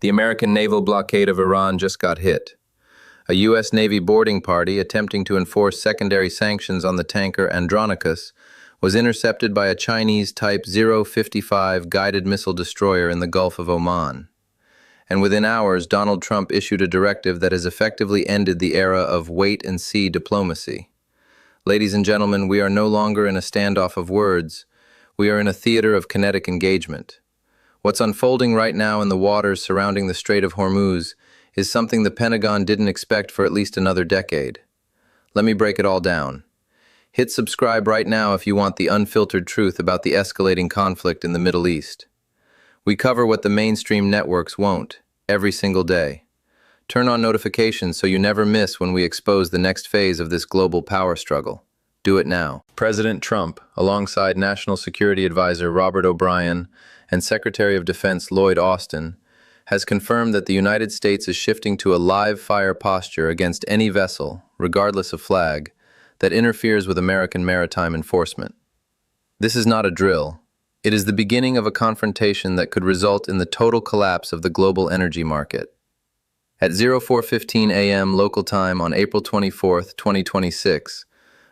The American naval blockade of Iran just got hit. A U.S. Navy boarding party attempting to enforce secondary sanctions on the tanker Andronikas was intercepted by a Chinese Type 055 guided missile destroyer in the Gulf of Oman. And within hours, Donald Trump issued a directive that has effectively ended the era of wait-and-see diplomacy. Ladies and gentlemen, we are no longer in a standoff of words. We are in a theater of kinetic engagement. What's unfolding right now in the waters surrounding the Strait of Hormuz is something the Pentagon didn't expect for at least another decade. Let me break it all down. Hit subscribe right now if you want the unfiltered truth about the escalating conflict in the Middle East. We cover what the mainstream networks won't, every single day. Turn on notifications so you never miss when we expose the next phase of this global power struggle. Do it now. President Trump, alongside National Security Advisor Robert O'Brien and Secretary of Defense Lloyd Austin, has confirmed that the United States is shifting to a live-fire posture against any vessel, regardless of flag, that interferes with American maritime enforcement. This is not a drill. It is the beginning of a confrontation that could result in the total collapse of the global energy market. At 04:15 a.m. local time on April 24, 2026,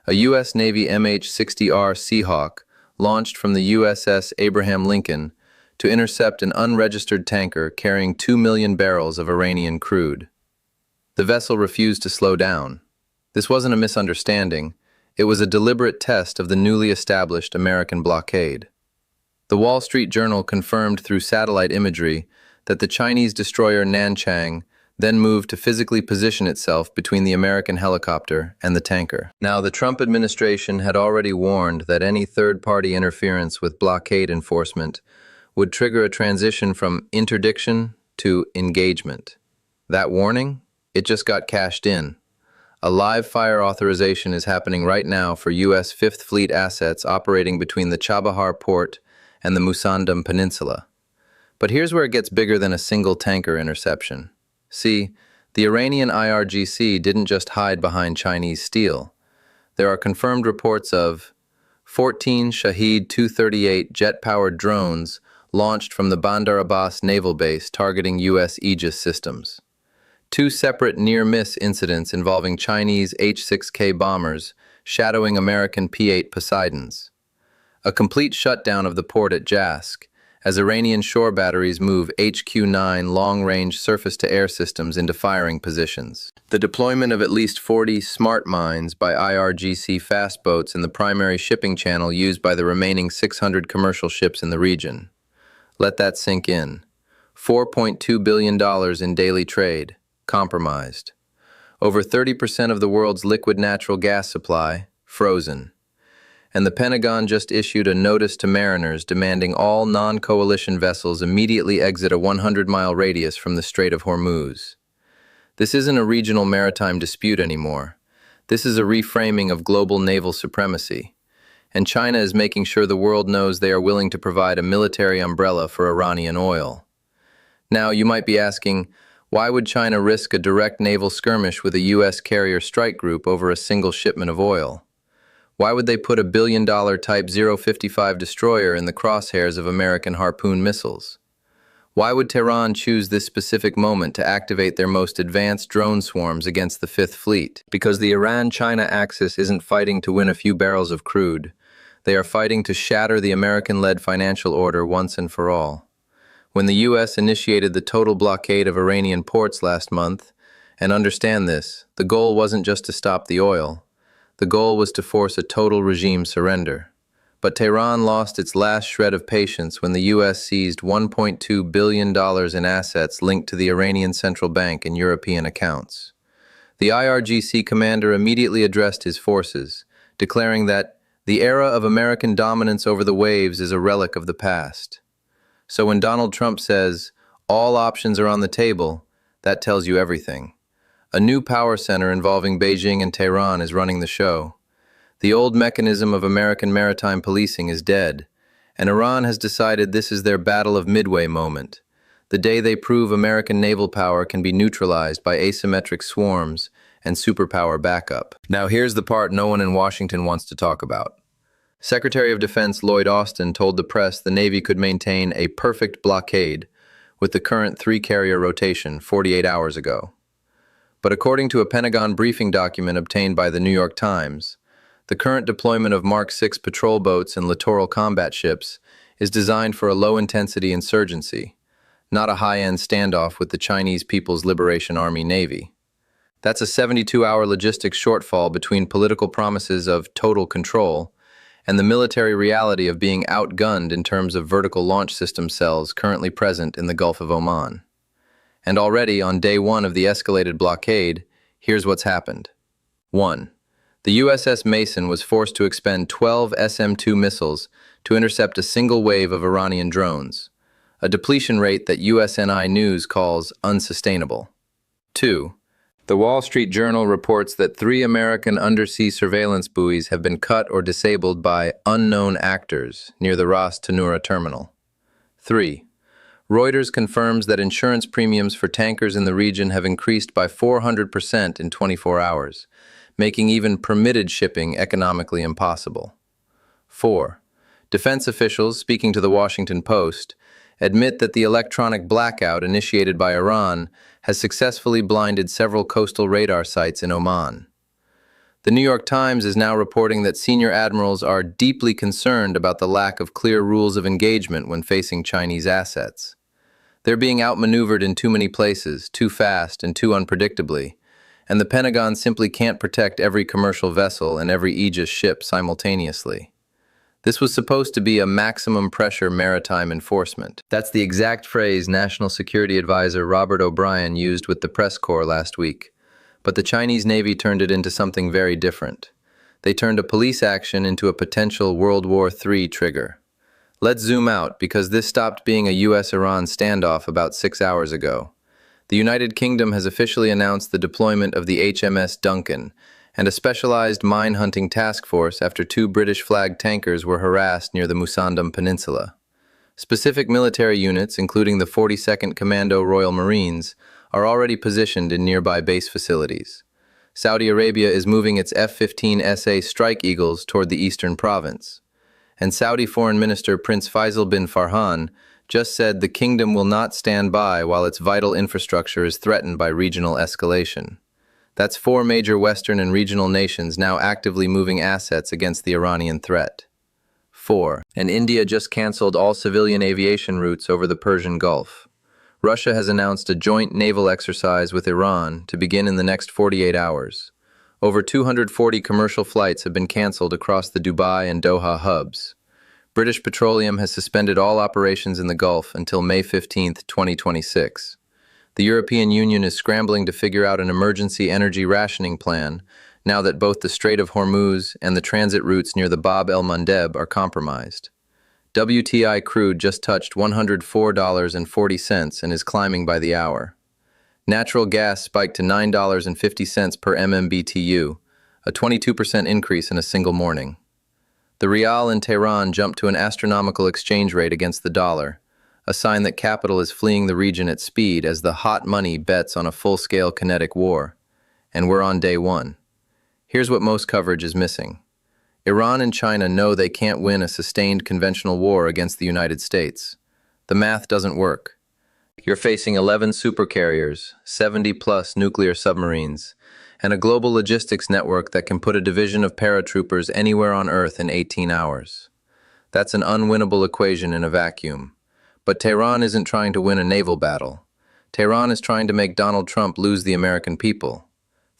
a U.S. Navy MH-60R Seahawk launched from the USS Abraham Lincoln to intercept an unregistered tanker carrying 2 million barrels of Iranian crude. The vessel refused to slow down. This wasn't a misunderstanding. It was a deliberate test of the newly established American blockade. The Wall Street Journal confirmed through satellite imagery that the Chinese destroyer Nanchang then moved to physically position itself between the American helicopter and the tanker. Now, the Trump administration had already warned that any third-party interference with blockade enforcement would trigger a transition from interdiction to engagement. That warning? It just got cashed in. A live fire authorization is happening right now for U.S. Fifth Fleet assets operating between the Chabahar port and the Musandam Peninsula. But here's where it gets bigger than a single tanker interception. See, the Iranian IRGC didn't just hide behind Chinese steel. There are confirmed reports of 14 Shahed 238 jet-powered drones launched from the Bandar Abbas naval base targeting U.S. Aegis systems. 2 separate near-miss incidents involving Chinese H-6K bombers shadowing American P-8 Poseidons. A complete shutdown of the port at Jask, as Iranian shore batteries move HQ-9 long-range surface-to-air systems into firing positions. The deployment of at least 40 smart mines by IRGC fast boats in the primary shipping channel used by the remaining 600 commercial ships in the region. Let that sink in. $4.2 billion in daily trade, compromised. Over 30% of the world's liquid natural gas supply, frozen. And the Pentagon just issued a notice to mariners demanding all non-coalition vessels immediately exit a 100-mile radius from the Strait of Hormuz. This isn't a regional maritime dispute anymore. This is a reframing of global naval supremacy. And China is making sure the world knows they are willing to provide a military umbrella for Iranian oil. Now, you might be asking, why would China risk a direct naval skirmish with a U.S. carrier strike group over a single shipment of oil? Why would they put a billion-dollar Type 055 destroyer in the crosshairs of American Harpoon missiles? Why would Tehran choose this specific moment to activate their most advanced drone swarms against the Fifth Fleet? Because the Iran-China axis isn't fighting to win a few barrels of crude. They are fighting to shatter the American-led financial order once and for all. When the U.S. initiated the total blockade of Iranian ports last month, and understand this, the goal wasn't just to stop the oil. The goal was to force a total regime surrender. But Tehran lost its last shred of patience when the U.S. seized $1.2 billion in assets linked to the Iranian central bank and European accounts. The IRGC commander immediately addressed his forces, declaring that the era of American dominance over the waves is a relic of the past. So when Donald Trump says, all options are on the table, that tells you everything. A new power center involving Beijing and Tehran is running the show. The old mechanism of American maritime policing is dead, and Iran has decided this is their Battle of Midway moment, the day they prove American naval power can be neutralized by asymmetric swarms and superpower backup. Now here's the part no one in Washington wants to talk about. Secretary of Defense Lloyd Austin told the press the Navy could maintain a perfect blockade with the current three-carrier rotation 48 hours ago. But according to a Pentagon briefing document obtained by the New York Times, the current deployment of Mark 6 patrol boats and littoral combat ships is designed for a low-intensity insurgency, not a high-end standoff with the Chinese People's Liberation Army Navy. That's a 72-hour logistics shortfall between political promises of total control and the military reality of being outgunned in terms of vertical launch system cells currently present in the Gulf of Oman. And already on day one of the escalated blockade, here's what's happened. 1. The USS Mason was forced to expend 12 SM-2 missiles to intercept a single wave of Iranian drones, a depletion rate that USNI News calls unsustainable. 2. The Wall Street Journal reports that 3 American undersea surveillance buoys have been cut or disabled by unknown actors near the Ras Tanura terminal. 3. Reuters confirms that insurance premiums for tankers in the region have increased by 400% in 24 hours, making even permitted shipping economically impossible. 4. Defense officials, speaking to the Washington Post, admit that the electronic blackout initiated by Iran has successfully blinded several coastal radar sites in Oman. The New York Times is now reporting that senior admirals are deeply concerned about the lack of clear rules of engagement when facing Chinese assets. They're being outmaneuvered in too many places, too fast and too unpredictably, and the Pentagon simply can't protect every commercial vessel and every Aegis ship simultaneously. This was supposed to be a maximum pressure maritime enforcement. That's the exact phrase National Security Advisor Robert O'Brien used with the press corps last week. But the Chinese Navy turned it into something very different. They turned a police action into a potential World War III trigger. Let's zoom out, because this stopped being a US-Iran standoff about 6 hours ago. The United Kingdom has officially announced the deployment of the HMS Duncan and a specialized mine-hunting task force after 2 British-flagged tankers were harassed near the Musandam Peninsula. Specific military units, including the 42nd Commando Royal Marines, are already positioned in nearby base facilities. Saudi Arabia is moving its F-15 SA Strike Eagles toward the eastern province. And Saudi Foreign Minister Prince Faisal bin Farhan just said the kingdom will not stand by while its vital infrastructure is threatened by regional escalation. That's 4 major Western and regional nations now actively moving assets against the Iranian threat. 4. And India just canceled all civilian aviation routes over the Persian Gulf. Russia has announced a joint naval exercise with Iran to begin in the next 48 hours. Over 240 commercial flights have been canceled across the Dubai and Doha hubs. British Petroleum has suspended all operations in the Gulf until May 15, 2026. The European Union is scrambling to figure out an emergency energy rationing plan now that both the Strait of Hormuz and the transit routes near the Bab el-Mandeb are compromised. WTI crude just touched $104.40 and is climbing by the hour. Natural gas spiked to $9.50 per MMBTU, a 22% increase in a single morning. The rial in Tehran jumped to an astronomical exchange rate against the dollar, a sign that capital is fleeing the region at speed as the hot money bets on a full-scale kinetic war. And we're on day 1. Here's what most coverage is missing. Iran and China know they can't win a sustained conventional war against the United States. The math doesn't work. You're facing 11 supercarriers, 70-plus nuclear submarines, and a global logistics network that can put a division of paratroopers anywhere on Earth in 18 hours. That's an unwinnable equation in a vacuum. But Tehran isn't trying to win a naval battle. Tehran is trying to make Donald Trump lose the American people.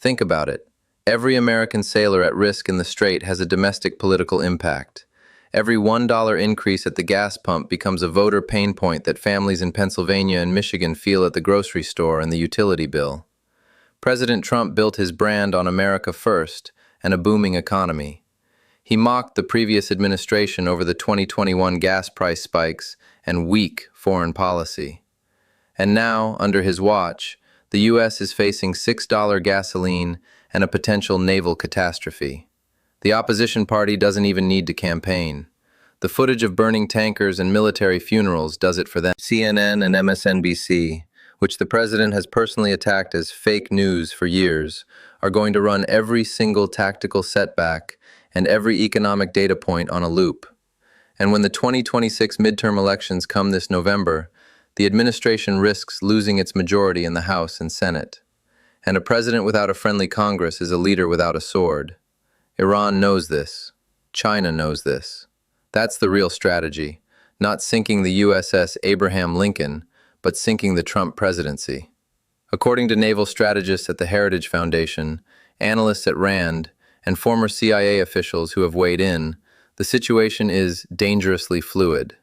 Think about it. Every American sailor at risk in the strait has a domestic political impact. Every $1 increase at the gas pump becomes a voter pain point that families in Pennsylvania and Michigan feel at the grocery store and the utility bill. President Trump built his brand on America first and a booming economy. He mocked the previous administration over the 2021 gas price spikes and weak foreign policy. And now, under his watch, the U.S. is facing $6 gasoline and a potential naval catastrophe. The opposition party doesn't even need to campaign. The footage of burning tankers and military funerals does it for them. CNN and MSNBC, which the president has personally attacked as fake news for years, are going to run every single tactical setback and every economic data point on a loop. And when the 2026 midterm elections come this November, the administration risks losing its majority in the House and Senate. And a president without a friendly Congress is a leader without a sword. Iran knows this. China knows this. That's the real strategy, not sinking the USS Abraham Lincoln, but sinking the Trump presidency. According to naval strategists at the Heritage Foundation, analysts at RAND, and former CIA officials who have weighed in, the situation is dangerously fluid.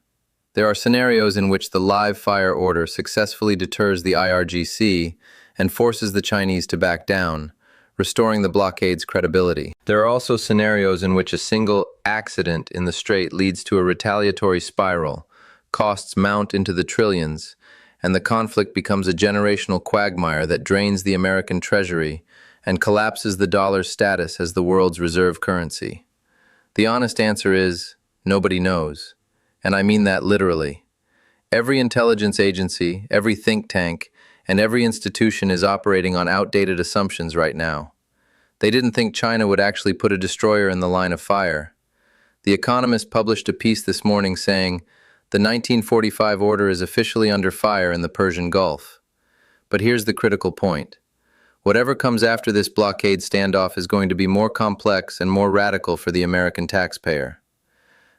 There are scenarios in which the live fire order successfully deters the IRGC and forces the Chinese to back down, restoring the blockade's credibility. There are also scenarios in which a single accident in the strait leads to a retaliatory spiral, costs mount into the trillions, and the conflict becomes a generational quagmire that drains the American treasury and collapses the dollar's status as the world's reserve currency. The honest answer is, nobody knows. And I mean that literally. Every intelligence agency, every think tank, and every institution is operating on outdated assumptions right now. They didn't think China would actually put a destroyer in the line of fire. The Economist published a piece this morning saying, the 1945 order is officially under fire in the Persian Gulf. But here's the critical point. Whatever comes after this blockade standoff is going to be more complex and more radical for the American taxpayer.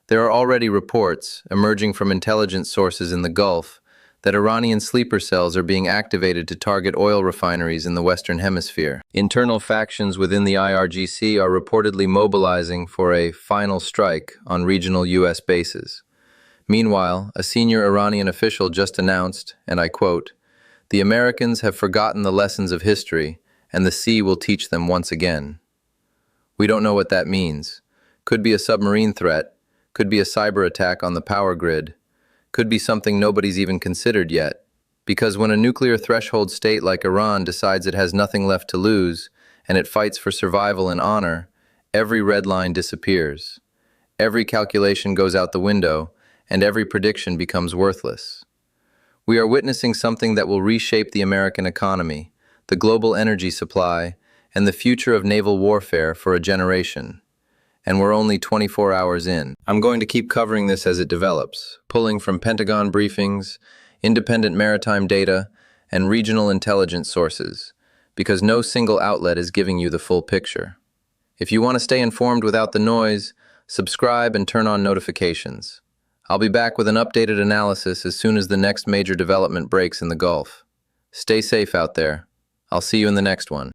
There are already reports, emerging from intelligence sources in the Gulf, that Iranian sleeper cells are being activated to target oil refineries in the Western Hemisphere. Internal factions within the IRGC are reportedly mobilizing for a final strike on regional U.S. bases. Meanwhile, a senior Iranian official just announced, and I quote, "The Americans have forgotten the lessons of history, and the sea will teach them once again." We don't know what that means. Could be a submarine threat, could be a cyber attack on the power grid, could be something nobody's even considered yet. Because when a nuclear threshold state like Iran decides it has nothing left to lose, and it fights for survival and honor, every red line disappears. Every calculation goes out the window, and every prediction becomes worthless. We are witnessing something that will reshape the American economy, the global energy supply, and the future of naval warfare for a generation. And we're only 24 hours in. I'm going to keep covering this as it develops, pulling from Pentagon briefings, independent maritime data, and regional intelligence sources, because no single outlet is giving you the full picture. If you want to stay informed without the noise, subscribe and turn on notifications. I'll be back with an updated analysis as soon as the next major development breaks in the Gulf. Stay safe out there. I'll see you in the next one.